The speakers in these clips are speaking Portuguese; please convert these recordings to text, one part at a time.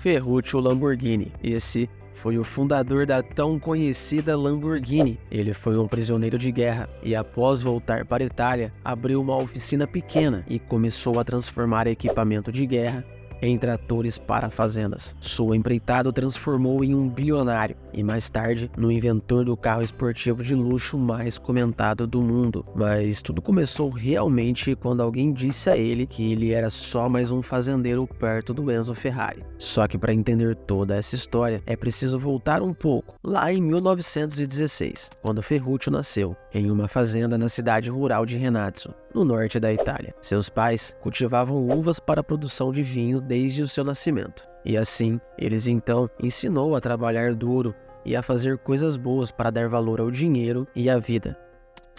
Ferruccio Lamborghini. Esse foi o fundador da tão conhecida Lamborghini. Ele foi um prisioneiro de guerra e, após voltar para a Itália, abriu uma oficina pequena e começou a transformar equipamento de guerra em tratores para fazendas. Sua empreitada o transformou em um bilionário e, mais tarde, no inventor do carro esportivo de luxo mais comentado do mundo. Mas tudo começou realmente quando alguém disse a ele que ele era só mais um fazendeiro perto do Enzo Ferrari. Só que para entender toda essa história é preciso voltar um pouco, lá em 1916, quando Ferruccio nasceu, em uma fazenda na cidade rural de Renazzo, no norte da Itália. Seus pais cultivavam uvas para a produção de vinho desde o seu nascimento. E assim, eles então ensinou a trabalhar duro e a fazer coisas boas para dar valor ao dinheiro e à vida.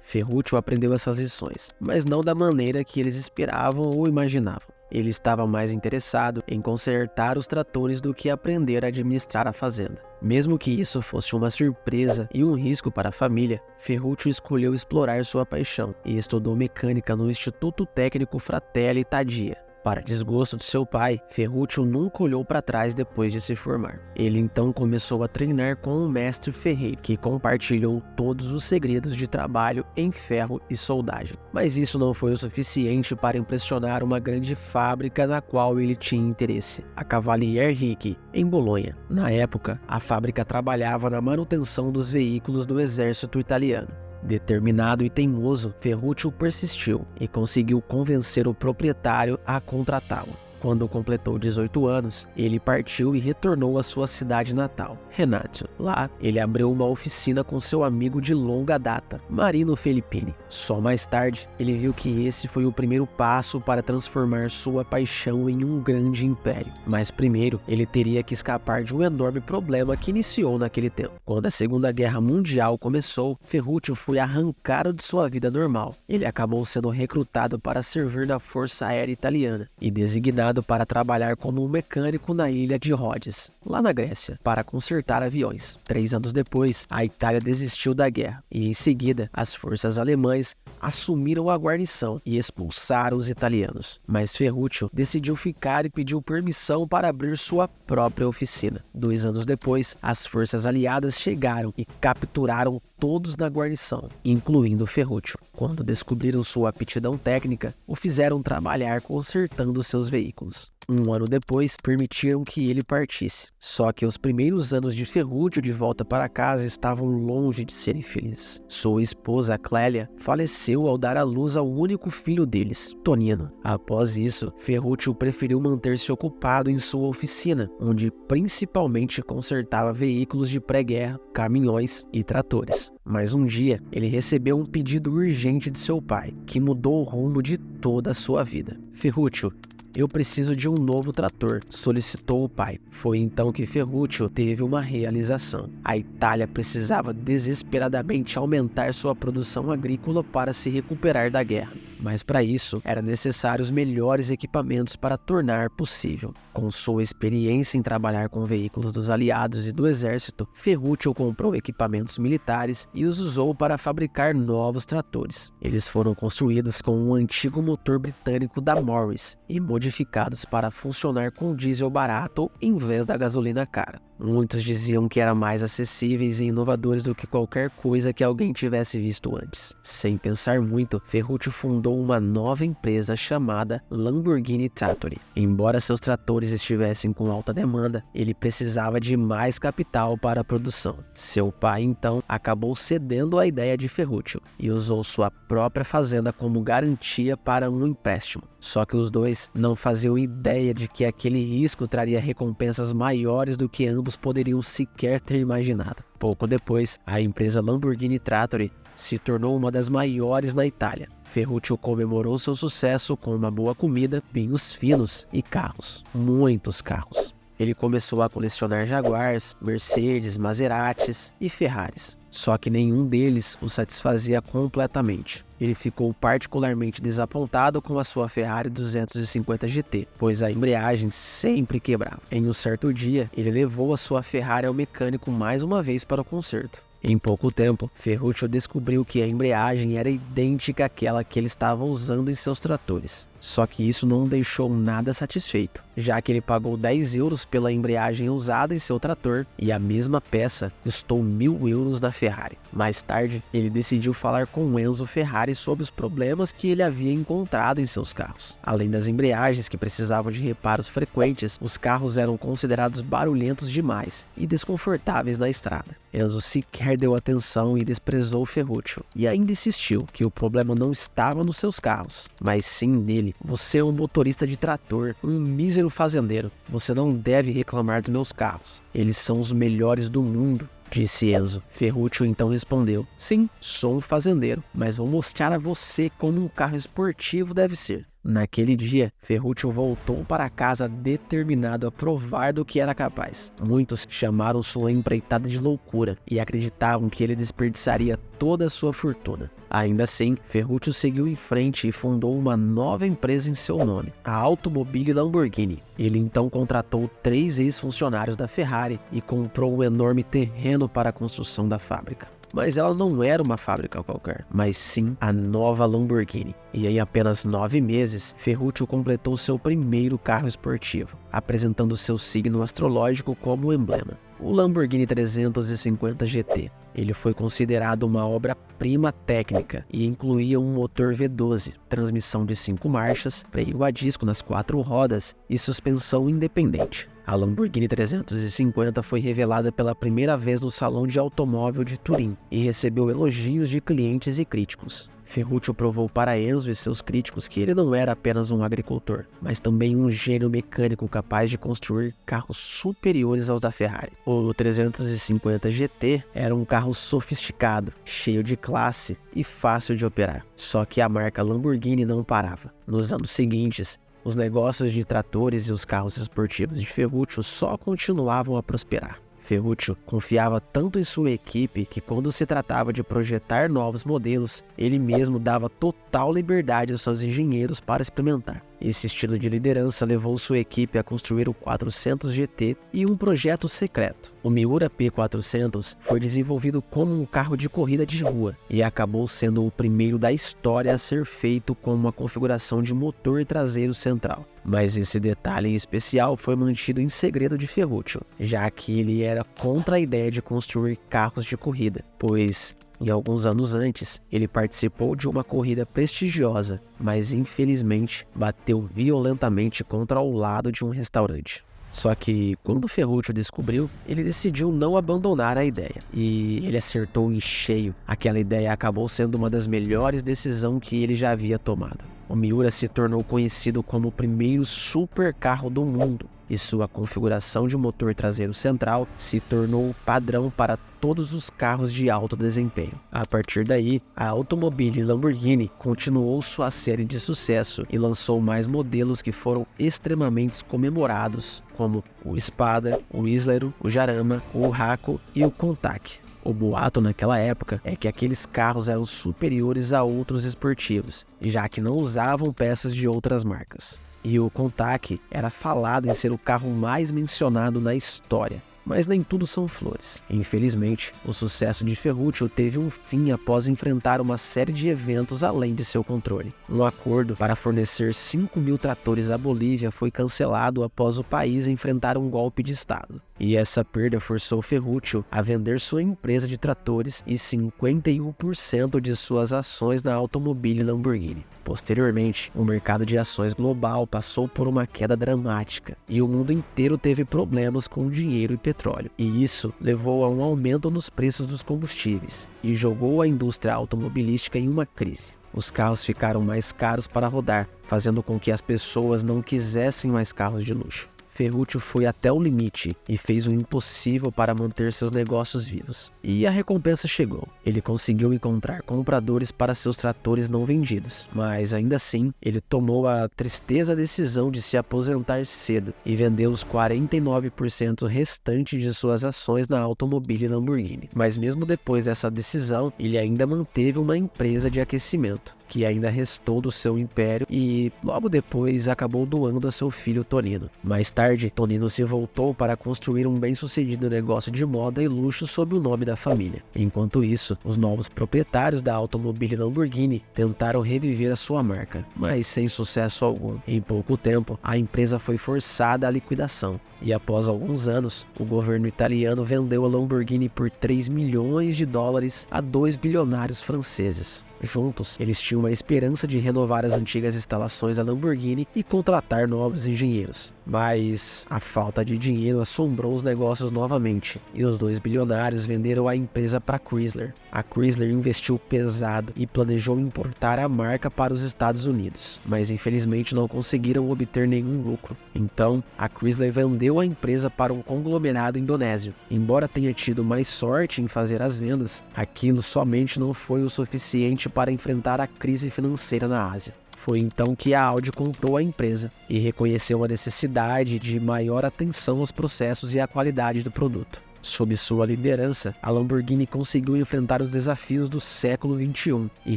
Ferruccio aprendeu essas lições, mas não da maneira que eles esperavam ou imaginavam. Ele estava mais interessado em consertar os tratores do que aprender a administrar a fazenda. Mesmo que isso fosse uma surpresa e um risco para a família, Ferruccio escolheu explorar sua paixão e estudou mecânica no Instituto Técnico Fratelli Itadia. Para desgosto de seu pai, Ferruccio nunca olhou para trás depois de se formar. Ele então começou a treinar com um mestre ferreiro, que compartilhou todos os segredos de trabalho em ferro e soldagem. Mas isso não foi o suficiente para impressionar uma grande fábrica na qual ele tinha interesse, a Cavalier Ricci, em Bolonha. Na época, a fábrica trabalhava na manutenção dos veículos do exército italiano. Determinado e teimoso, Ferruccio persistiu e conseguiu convencer o proprietário a contratá-lo. Quando completou 18 anos, ele partiu e retornou à sua cidade natal, Renazzo. Lá, ele abriu uma oficina com seu amigo de longa data, Marino Filippini. Só mais tarde, ele viu que esse foi o primeiro passo para transformar sua paixão em um grande império. Mas primeiro, ele teria que escapar de um enorme problema que iniciou naquele tempo. Quando a Segunda Guerra Mundial começou, Ferruccio foi arrancado de sua vida normal. Ele acabou sendo recrutado para servir na Força Aérea Italiana e designado para trabalhar como um mecânico na ilha de Rhodes, lá na Grécia, para consertar aviões. 3 anos depois, a Itália desistiu da guerra e, em seguida, as forças alemãs assumiram a guarnição e expulsaram os italianos. Mas Ferruccio decidiu ficar e pediu permissão para abrir sua própria oficina. 2 anos depois, as forças aliadas chegaram e capturaram todos na guarnição, incluindo Ferruccio. Quando descobriram sua aptidão técnica, o fizeram trabalhar consertando seus veículos. 1 ano depois, permitiram que ele partisse. Só que os primeiros anos de Ferruccio de volta para casa estavam longe de serem felizes. Sua esposa, Clélia, faleceu ao dar à luz ao único filho deles, Tonino. Após isso, Ferruccio preferiu manter-se ocupado em sua oficina, onde principalmente consertava veículos de pré-guerra, caminhões e tratores. Mas um dia, ele recebeu um pedido urgente de seu pai, que mudou o rumo de toda a sua vida. Ferruccio: "Eu preciso de um novo trator", solicitou o pai. Foi então que Ferruccio teve uma realização. A Itália precisava desesperadamente aumentar sua produção agrícola para se recuperar da guerra. Mas para isso, era necessário os melhores equipamentos para tornar possível. Com sua experiência em trabalhar com veículos dos aliados e do exército, Ferruccio comprou equipamentos militares e os usou para fabricar novos tratores. Eles foram construídos com um antigo motor britânico da Morris e modificados para funcionar com diesel barato em vez da gasolina cara. Muitos diziam que eram mais acessíveis e inovadores do que qualquer coisa que alguém tivesse visto antes. Sem pensar muito, Ferruccio fundou uma nova empresa chamada Lamborghini Trattori. Embora seus tratores estivessem com alta demanda, ele precisava de mais capital para a produção. Seu pai, então, acabou cedendo à ideia de Ferruccio e usou sua própria fazenda como garantia para um empréstimo. Só que os dois não faziam ideia de que aquele risco traria recompensas maiores do que ambos poderiam sequer ter imaginado. Pouco depois, a empresa Lamborghini Trattori se tornou uma das maiores na Itália. Ferruccio comemorou seu sucesso com uma boa comida, vinhos finos e carros. Muitos carros. Ele começou a colecionar Jaguars, Mercedes, Maseratis e Ferraris. Só que nenhum deles o satisfazia completamente. Ele ficou particularmente desapontado com a sua Ferrari 250 GT, pois a embreagem sempre quebrava. Em um certo dia, ele levou a sua Ferrari ao mecânico mais uma vez para o conserto. Em pouco tempo, Ferruccio descobriu que a embreagem era idêntica àquela que ele estava usando em seus tratores. Só que isso não o deixou nada satisfeito, já que ele pagou 10 euros pela embreagem usada em seu trator e a mesma peça custou 1.000 euros na Ferrari. Mais tarde, ele decidiu falar com Enzo Ferrari sobre os problemas que ele havia encontrado em seus carros. Além das embreagens que precisavam de reparos frequentes, os carros eram considerados barulhentos demais e desconfortáveis na estrada. Enzo sequer deu atenção e desprezou Ferruccio, e ainda insistiu que o problema não estava nos seus carros, mas sim nele. Você é um motorista de trator, um mísero fazendeiro. Você não deve reclamar dos meus carros. Eles são os melhores do mundo, disse Enzo. Ferruccio então respondeu: sim, sou um fazendeiro, mas vou mostrar a você como um carro esportivo deve ser. Naquele dia, Ferruccio voltou para casa determinado a provar do que era capaz. Muitos chamaram sua empreitada de loucura e acreditavam que ele desperdiçaria toda a sua fortuna. Ainda assim, Ferruccio seguiu em frente e fundou uma nova empresa em seu nome, a Automobile Lamborghini. Ele então contratou 3 ex-funcionários da Ferrari e comprou um enorme terreno para a construção da fábrica. Mas ela não era uma fábrica qualquer, mas sim a nova Lamborghini. E em apenas 9 meses, Ferruccio completou seu primeiro carro esportivo, apresentando seu signo astrológico como emblema, o Lamborghini 350 GT. Ele foi considerado uma obra-prima técnica e incluía um motor V12, transmissão de 5 marchas, freio a disco nas 4 rodas e suspensão independente. A Lamborghini 350 foi revelada pela primeira vez no Salão de Automóvel de Turim e recebeu elogios de clientes e críticos. Ferruccio provou para Enzo e seus críticos que ele não era apenas um agricultor, mas também um gênio mecânico capaz de construir carros superiores aos da Ferrari. O 350 GT era um carro sofisticado, cheio de classe e fácil de operar. Só que a marca Lamborghini não parava. Nos anos seguintes, os negócios de tratores e os carros esportivos de Ferruccio só continuavam a prosperar. Ferruccio confiava tanto em sua equipe que, quando se tratava de projetar novos modelos, ele mesmo dava total liberdade aos seus engenheiros para experimentar. Esse estilo de liderança levou sua equipe a construir o 400 GT e um projeto secreto. O Miura P400 foi desenvolvido como um carro de corrida de rua e acabou sendo o primeiro da história a ser feito com uma configuração de motor traseiro central. Mas esse detalhe em especial foi mantido em segredo de Ferruccio, já que ele era contra a ideia de construir carros de corrida, pois e alguns anos antes, ele participou de uma corrida prestigiosa, mas infelizmente bateu violentamente contra o lado de um restaurante. Só que, quando Ferruccio descobriu, ele decidiu não abandonar a ideia. E ele acertou em cheio. Aquela ideia acabou sendo uma das melhores decisões que ele já havia tomado. O Miura se tornou conhecido como o primeiro supercarro do mundo, e sua configuração de motor traseiro central se tornou o padrão para todos os carros de alto desempenho. A partir daí, a Automobile Lamborghini continuou sua série de sucesso e lançou mais modelos que foram extremamente comemorados, como o Spada, o Islero, o Jarama, o Huracan e o Countach. O boato naquela época é que aqueles carros eram superiores a outros esportivos, já que não usavam peças de outras marcas. E o Countach era falado em ser o carro mais mencionado na história. Mas nem tudo são flores. Infelizmente, o sucesso de Ferruccio teve um fim após enfrentar uma série de eventos além de seu controle. Um acordo para fornecer 5.000 tratores à Bolívia foi cancelado após o país enfrentar um golpe de Estado. E essa perda forçou Ferruccio a vender sua empresa de tratores e 51% de suas ações na Automobile Lamborghini. Posteriormente, o mercado de ações global passou por uma queda dramática e o mundo inteiro teve problemas com dinheiro e petróleo. E isso levou a um aumento nos preços dos combustíveis e jogou a indústria automobilística em uma crise. Os carros ficaram mais caros para rodar, fazendo com que as pessoas não quisessem mais carros de luxo. Ferruccio foi até o limite e fez o impossível para manter seus negócios vivos. E a recompensa chegou. Ele conseguiu encontrar compradores para seus tratores não vendidos, mas ainda assim, ele tomou a tristeza decisão de se aposentar cedo e vendeu os 49% restantes de suas ações na Automobile Lamborghini. Mas mesmo depois dessa decisão, ele ainda manteve uma empresa de aquecimento, que ainda restou do seu império e logo depois acabou doando a seu filho Tonino. Mais tarde, Tonino se voltou para construir um bem-sucedido negócio de moda e luxo sob o nome da família. Enquanto isso, os novos proprietários da automobile Lamborghini tentaram reviver a sua marca, mas sem sucesso algum. Em pouco tempo, a empresa foi forçada à liquidação. E após alguns anos, o governo italiano vendeu a Lamborghini por 3 milhões de dólares a 2 bilionários franceses. Juntos, eles tinham a esperança de renovar as antigas instalações da Lamborghini e contratar novos engenheiros. Mas a falta de dinheiro assombrou os negócios novamente, e os 2 bilionários venderam a empresa para Chrysler. A Chrysler investiu pesado e planejou importar a marca para os Estados Unidos, mas infelizmente não conseguiram obter nenhum lucro. Então, a Chrysler vendeu a empresa para um conglomerado indonésio. Embora tenha tido mais sorte em fazer as vendas, aquilo somente não foi o suficiente para enfrentar a crise financeira na Ásia. Foi então que a Audi comprou a empresa e reconheceu a necessidade de maior atenção aos processos e à qualidade do produto. Sob sua liderança, a Lamborghini conseguiu enfrentar os desafios do século XXI e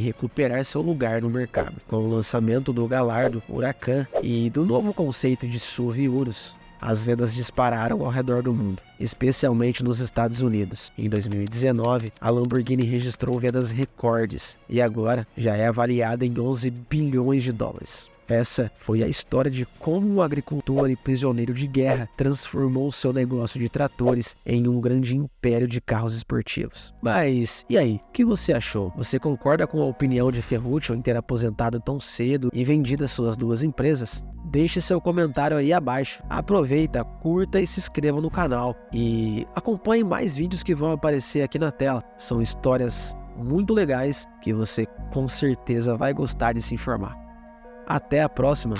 recuperar seu lugar no mercado. Com o lançamento do Gallardo, Huracan e do novo conceito de SUV e Urus, as vendas dispararam ao redor do mundo, especialmente nos Estados Unidos. Em 2019, a Lamborghini registrou vendas recordes e agora já é avaliada em 11 bilhões de dólares. Essa foi a história de como um agricultor e prisioneiro de guerra transformou seu negócio de tratores em um grande império de carros esportivos. Mas, e aí? O que você achou? Você concorda com a opinião de Ferruccio em ter aposentado tão cedo e vendido as suas 2 empresas? Deixe seu comentário aí abaixo. Aproveita, curta e se inscreva no canal. E acompanhe mais vídeos que vão aparecer aqui na tela. São histórias muito legais que você com certeza vai gostar de se informar. Até a próxima!